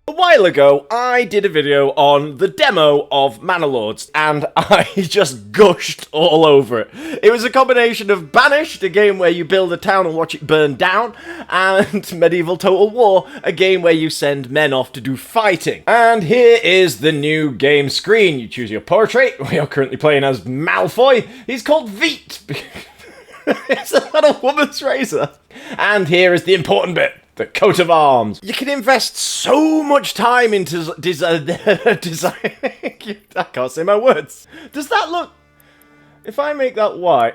A while ago, I did a video on the demo of Manor Lords, and I just gushed all over it. It was a combination of Banished, a game where you build a town and watch it burn down, and Medieval Total War, a game where you send men off to do fighting. And here is the new game screen. You choose your portrait. We are currently playing as Malfoy. He's called Veet. It's a little woman's razor. And here is the important bit. The coat of arms. You can invest so much time into designing. I can't say my words. Does that look... If I make that white,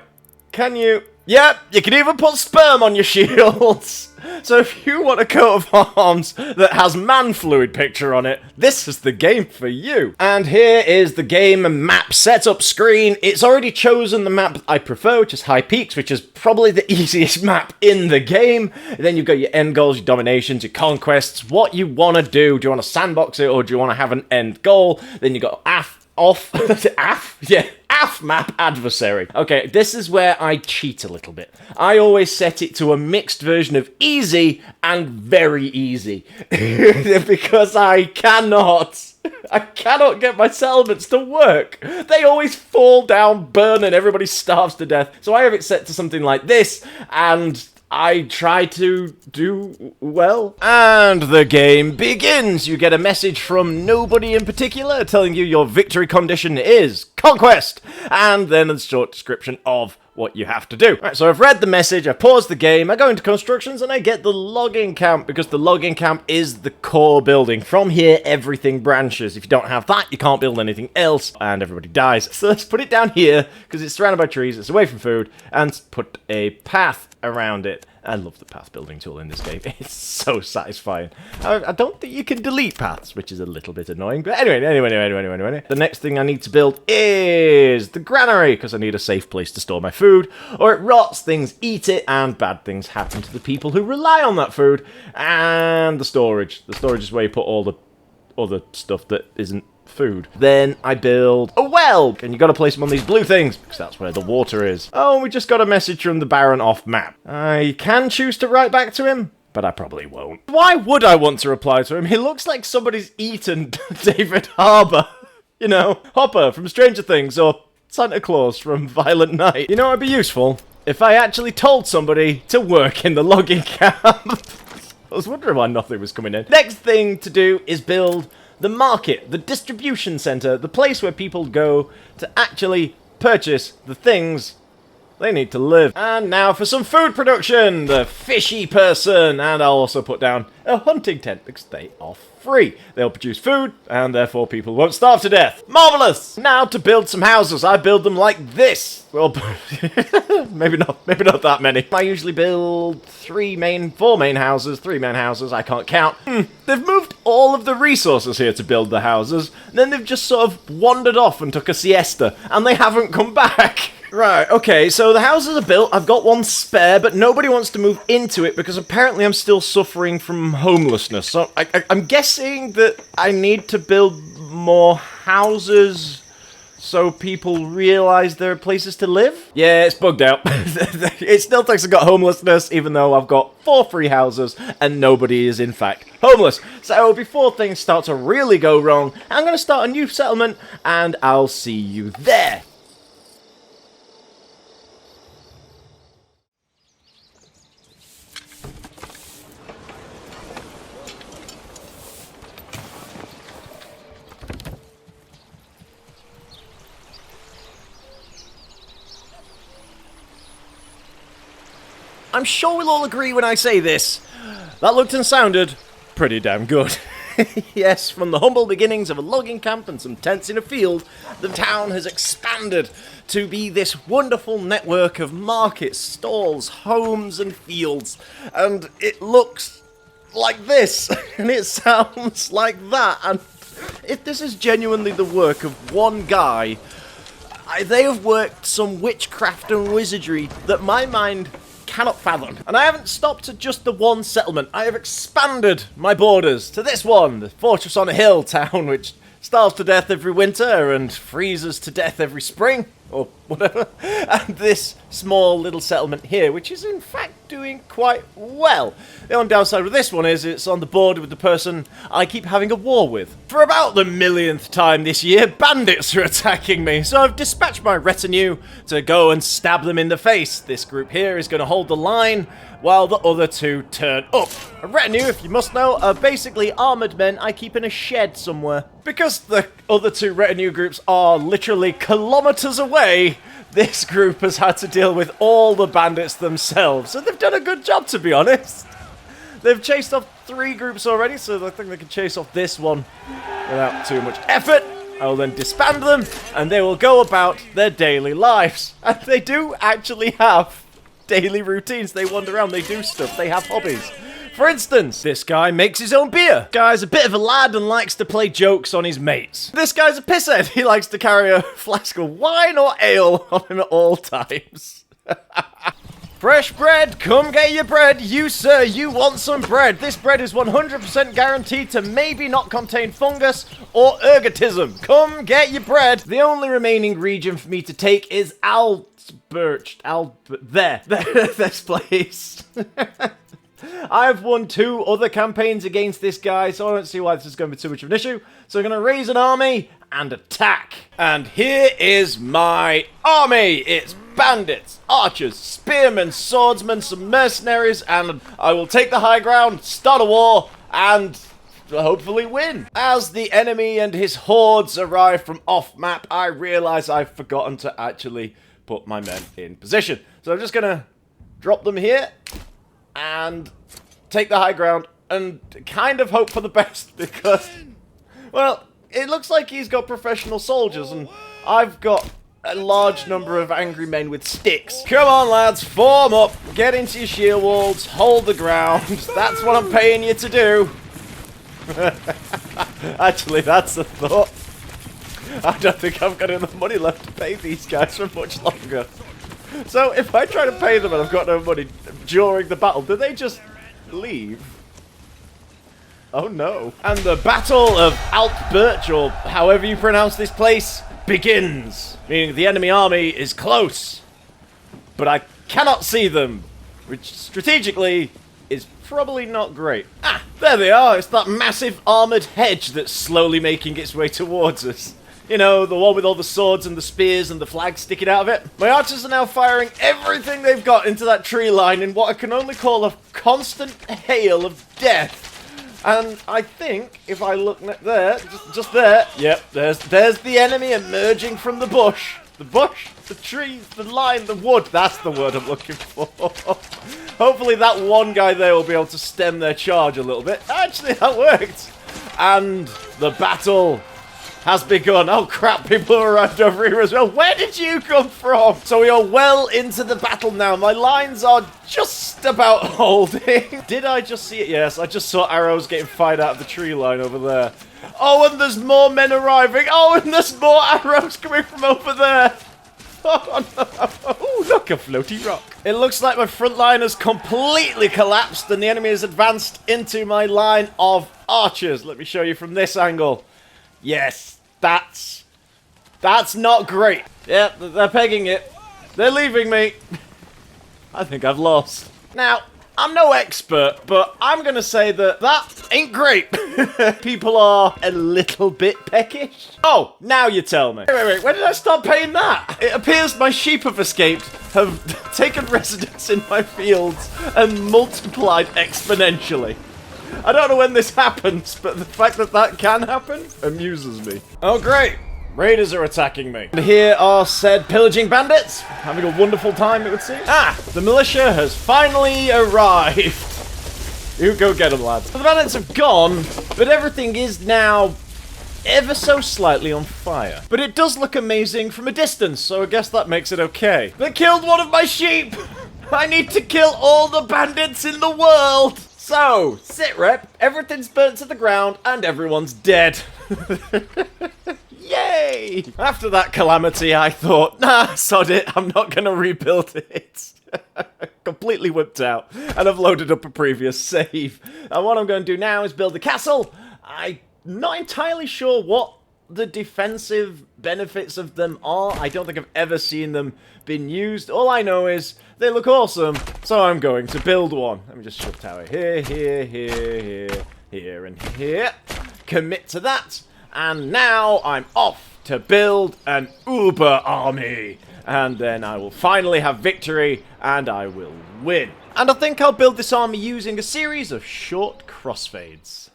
can you... Yep, you can even put sperm on your shields. So if you want a coat of arms that has man fluid picture on it, this is the game for you. And here is the game map setup screen. It's already chosen the map I prefer, which is High Peaks, which is probably the easiest map in the game. And then you've got your end goals, your dominations, your conquests, what you want to do. Do you want to sandbox it or do you want to have an end goal? Then you've got AF map adversary. Okay, this is where I cheat a little bit. I always set it to a mixed version of easy and very easy. Because I cannot get my settlements to work. They always fall down, burn, and everybody starves to death. So I have it set to something like this, and I try to do well. And the game begins. You get a message from nobody in particular telling you your victory condition is conquest. And then a short description of what you have to do. Right, so I've read the message, I pause the game, I go into constructions, and I get the logging camp, because the logging camp is the core building. From here, everything branches. If you don't have that, you can't build anything else, and everybody dies. So let's put it down here, because it's surrounded by trees, it's away from food, and put a path around it. I love the path building tool in this game. It's so satisfying. I don't think you can delete paths, which is a little bit annoying. But anyway. The next thing I need to build is the granary, because I need a safe place to store my food, or it rots, things eat it, and bad things happen to the people who rely on that food. And the storage. The storage is where you put all the other stuff that isn't food. Then I build a well, and you got to place them on these blue things because that's where the water is. Oh, we just got a message from the Baron off map. I can choose to write back to him, but I probably won't. Why would I want to reply to him? He looks like somebody's eaten David Harbour. You know, Hopper from Stranger Things, or Santa Claus from Violent Night. You know what would be useful? If I actually told somebody to work in the logging camp. I was wondering why nothing was coming in. Next thing to do is build the market, the distribution center, the place where people go to actually purchase the things they need to live. And now for some food production, the fishy person. And I'll also put down a hunting tent because they are free. They'll produce food and therefore people won't starve to death. Marvelous! Now to build some houses, I build them like this. Well, maybe not that many. I usually build 4 main houses, 3 main houses, I can't count. They've moved all of the resources here to build the houses, and then they've just sort of wandered off and took a siesta, and they haven't come back. Right, okay, so the houses are built, I've got one spare, but nobody wants to move into it because apparently I'm still suffering from homelessness. So I'm guessing that I need to build more houses so people realise there are places to live? Yeah, it's bugged out. It still thinks I've got homelessness, even though I've got 4 free houses and nobody is in fact homeless. So before things start to really go wrong, I'm going to start a new settlement and I'll see you there. I'm sure we'll all agree when I say this. That looked and sounded pretty damn good. Yes, from the humble beginnings of a logging camp and some tents in a field, the town has expanded to be this wonderful network of markets, stalls, homes and fields. And it looks like this, and it sounds like that. And if this is genuinely the work of one guy, they have worked some witchcraft and wizardry that my mind cannot fathom. And I haven't stopped at just the one settlement. I have expanded my borders to this one, the Fortress on a Hill town, which starves to death every winter and freezes to death every spring. or whatever, and this small little settlement here, which is in fact doing quite well. The only downside with this one is it's on the border with the person I keep having a war with. For about the millionth time this year, bandits are attacking me, so I've dispatched my retinue to go and stab them in the face. This group here is going to hold the line while the other two turn up. A retinue, if you must know, are basically armoured men I keep in a shed somewhere. Because the other two retinue groups are literally kilometres away, this group has had to deal with all the bandits themselves. So they've done a good job, to be honest. They've chased off 3 groups already, so I think they can chase off this one without too much effort. I will then disband them, and they will go about their daily lives. And they do actually have daily routines. They wander around, they do stuff, they have hobbies. For instance, this guy makes his own beer. This guy's a bit of a lad and likes to play jokes on his mates. This guy's a pisshead. He likes to carry a flask of wine or ale on him at all times. Fresh bread, come get your bread. You, sir, you want some bread. This bread is 100% guaranteed to maybe not contain fungus or ergotism. Come get your bread. The only remaining region for me to take is this place. I've won 2 other campaigns against this guy, so I don't see why this is going to be too much of an issue. So I'm going to raise an army and attack. And here is my army. It's bandits, archers, spearmen, swordsmen, some mercenaries, and I will take the high ground, start a war, and hopefully win. As the enemy and his hordes arrive from off-map, I realise I've forgotten to actually put my men in position. So I'm just going to drop them here and take the high ground and kind of hope for the best because, well, it looks like he's got professional soldiers and I've got a large number of angry men with sticks. Come on, lads, form up, get into your shield walls, hold the ground. That's what I'm paying you to do. Actually, that's a thought. I don't think I've got enough money left to pay these guys for much longer. So if I try to pay them and I've got no money during the battle, do they just leave? Oh no. And the Battle of Altbirch, or however you pronounce this place, begins. Meaning the enemy army is close, but I cannot see them, which strategically is probably not great. Ah, there they are. It's that massive armoured hedge that's slowly making its way towards us. You know, the one with all the swords and the spears and the flags sticking out of it. My archers are now firing everything they've got into that tree line in what I can only call a constant hail of death. And I think, if I look there, just there, yep, there's the enemy emerging from the bush. The bush, the trees, the line, the wood, that's the word I'm looking for. Hopefully that one guy there will be able to stem their charge a little bit. Actually, that worked. And the battle has begun. Oh crap, people have arrived over here as well. Where did you come from? So we are well into the battle now. My lines are just about holding. Did I just see it? Yes, I just saw arrows getting fired out of the tree line over there. Oh, and there's more men arriving. Oh, and there's more arrows coming from over there. Oh, no. Ooh, look, a floaty rock. It looks like my front line has completely collapsed and the enemy has advanced into my line of archers. Let me show you from this angle. Yes, that's not great. Yep, they're pegging it. They're leaving me. I think I've lost. Now, I'm no expert, but I'm going to say that ain't great. People are a little bit peckish. Oh, now you tell me. Wait, when did I start paying that? It appears my sheep have escaped, have taken residence in my fields, and multiplied exponentially. I don't know when this happens, but the fact that that can happen amuses me. Oh, great. Raiders are attacking me. And here are said pillaging bandits, having a wonderful time, it would seem. Ah, the militia has finally arrived. You go get them, lads. The bandits have gone, but everything is now ever so slightly on fire. But it does look amazing from a distance, so I guess that makes it okay. They killed one of my sheep. I need to kill all the bandits in the world. So, sit rep, everything's burnt to the ground, and everyone's dead. Yay! After that calamity, I thought, nah, sod it, I'm not going to rebuild it. Completely whipped out, and I've loaded up a previous save. And what I'm going to do now is build a castle. I'm not entirely sure what the defensive benefits of them are. I don't think I've ever seen them been used. All I know is they look awesome, so I'm going to build one. Let me just shove tower here, here, here, here, and here. Commit to that, and now I'm off to build an uber army. And then I will finally have victory, and I will win. And I think I'll build this army using a series of short crossfades.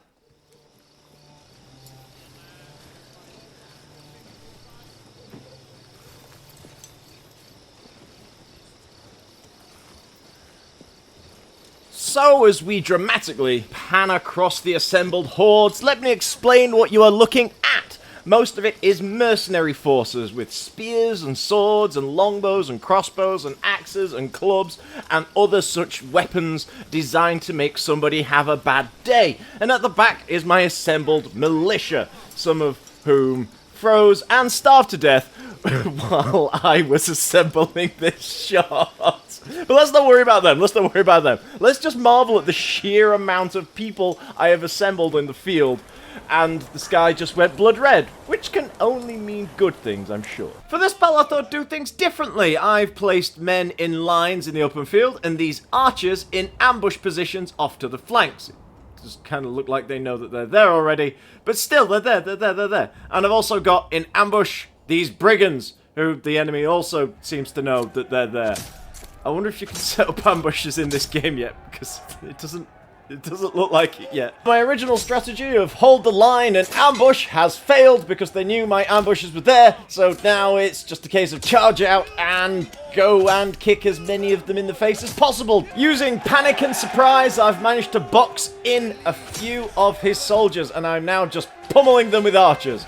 So, as we dramatically pan across the assembled hordes, let me explain what you are looking at. Most of it is mercenary forces with spears and swords and longbows and crossbows and axes and clubs and other such weapons designed to make somebody have a bad day. And at the back is my assembled militia, some of whom froze and starved to death while I was assembling this shot. But let's not worry about them. Let's not worry about them. Let's just marvel at the sheer amount of people I have assembled in the field. And the sky just went blood red, which can only mean good things, I'm sure. For this battle, I thought I'd do things differently. I've placed men in lines in the open field, and these archers in ambush positions off to the flanks. It just kind of look like they know that they're there already, but still, they're there. And I've also got in ambush these brigands, who the enemy also seems to know that they're there. I wonder if you can set up ambushes in this game yet, because it doesn't look like it yet. My original strategy of hold the line and ambush has failed because they knew my ambushes were there, so now it's just a case of charge out and go and kick as many of them in the face as possible. Using panic and surprise, I've managed to box in a few of his soldiers, and I'm now just pummeling them with archers.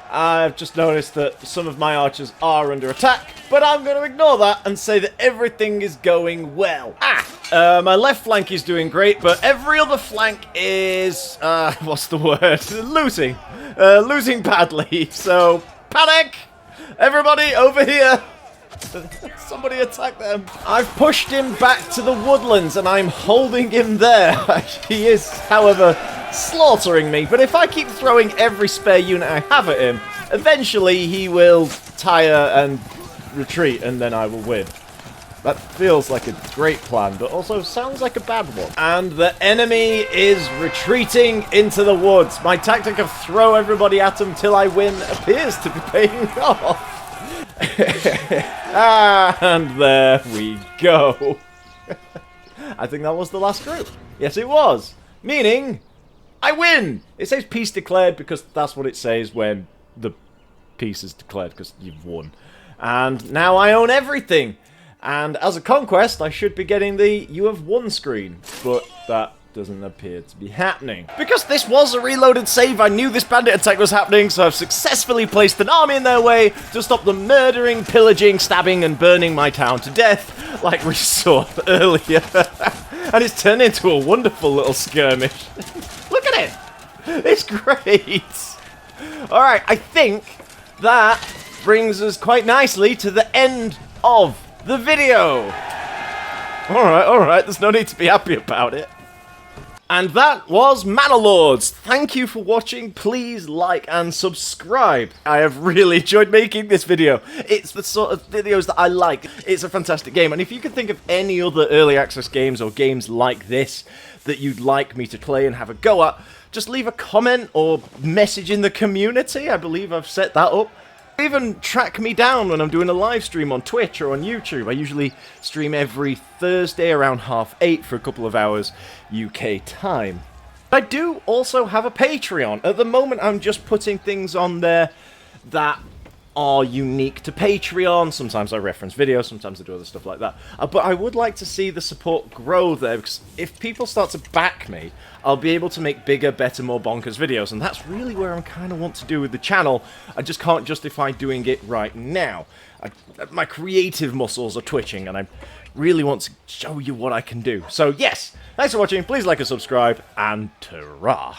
I've just noticed that some of my archers are under attack, but I'm going to ignore that and say that everything is going well. My left flank is doing great, but every other flank is, what's the word? Losing. Losing badly. So, panic! Everybody over here! Somebody attack them. I've pushed him back to the woodlands and I'm holding him there. He is, however, slaughtering me, but if I keep throwing every spare unit I have at him, eventually he will tire and retreat and then I will win. That feels like a great plan, but also sounds like a bad one. And the enemy is retreating into the woods. My tactic of throw everybody at them till I win appears to be paying off. And there we go. I think that was the last group. Yes, it was. Meaning, I win! It says peace declared because that's what it says when the peace is declared, because you've won. And now I own everything. And as a conquest, I should be getting the you have won screen. But that doesn't appear to be happening. Because this was a reloaded save, I knew this bandit attack was happening, so I've successfully placed an army in their way to stop them murdering, pillaging, stabbing, and burning my town to death, like we saw earlier. And it's turned into a wonderful little skirmish. Look at it! It's great! Alright, I think that brings us quite nicely to the end of the video. Alright, there's no need to be happy about it. And that was Manor Lords. Thank you for watching. Please like and subscribe. I have really enjoyed making this video. It's the sort of videos that I like. It's a fantastic game. And if you can think of any other early access games or games like this that you'd like me to play and have a go at, just leave a comment or message in the community. I believe I've set that up. Even track me down when I'm doing a live stream on Twitch or on YouTube. I usually stream every Thursday around 8:30 for a couple of hours UK time. I do also have a Patreon. At the moment, I'm just putting things on there that are unique to Patreon. Sometimes I reference videos, sometimes I do other stuff like that. But I would like to see the support grow there, because if people start to back me, I'll be able to make bigger, better, more bonkers videos, and that's really where I kind of want to do with the channel. I just can't justify doing it right now. My creative muscles are twitching, and I really want to show you what I can do. So yes, thanks for watching, please like and subscribe, and ta-ra!